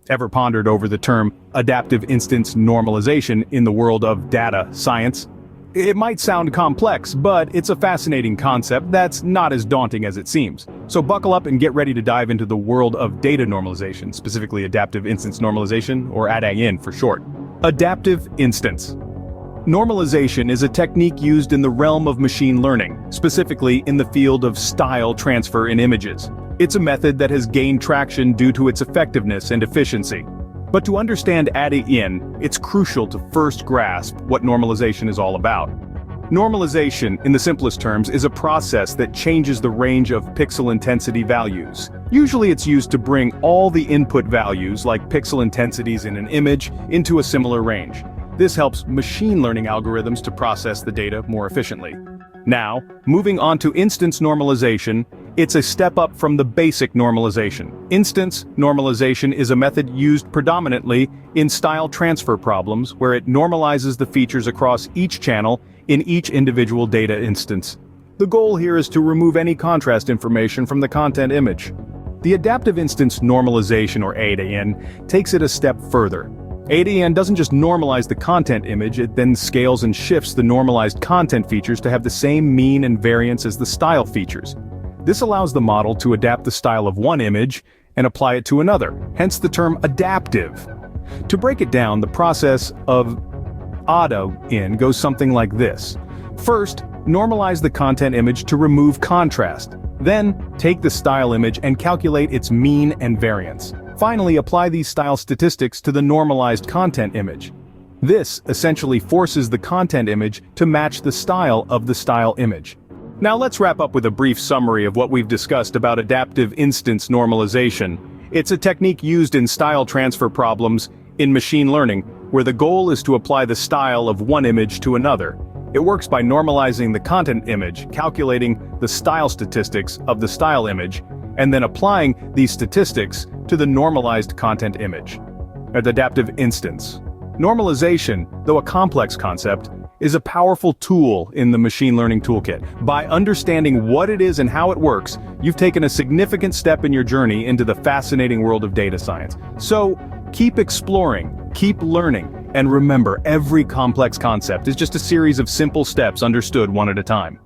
Ever pondered over the term adaptive instance normalization in the world of data science? It might sound complex, but it's a fascinating concept that's not as daunting as it seems. So buckle up and get ready to dive into the world of data normalization, specifically Adaptive Instance Normalization, or ADIN for short. Adaptive Instance Normalization is a technique used in the realm of machine learning, specifically in the field of style transfer in images. It's a method that has gained traction due to its effectiveness and efficiency. But to understand ADIN, it's crucial to first grasp what normalization is all about. Normalization, in the simplest terms, is a process that changes the range of pixel intensity values. Usually it's used to bring all the input values, like pixel intensities in an image, into a similar range. This helps machine learning algorithms to process the data more efficiently. Now, moving on to instance normalization, it's a step up from the basic normalization. Instance normalization is a method used predominantly in style transfer problems where it normalizes the features across each channel in each individual data instance. The goal here is to remove any contrast information from the content image. The Adaptive Instance Normalization, or ADIN, takes it a step further. ADIN doesn't just normalize the content image, it then scales and shifts the normalized content features to have the same mean and variance as the style features. This allows the model to adapt the style of one image and apply it to another, hence the term adaptive. To break it down, the process of ADIN goes something like this. First, normalize the content image to remove contrast. Then, take the style image and calculate its mean and variance. Finally, apply these style statistics to the normalized content image. This essentially forces the content image to match the style of the style image. Now let's wrap up with a brief summary of what we've discussed about adaptive instance normalization. It's a technique used in style transfer problems in machine learning, where the goal is to apply the style of one image to another. It works by normalizing the content image, calculating the style statistics of the style image, and then applying these statistics to the normalized content image. At Adaptive Instance Normalization, though a complex concept, is a powerful tool in the machine learning toolkit. By understanding what it is and how it works, you've taken a significant step in your journey into the fascinating world of data science. So, keep exploring, keep learning, and remember, every complex concept is just a series of simple steps understood one at a time.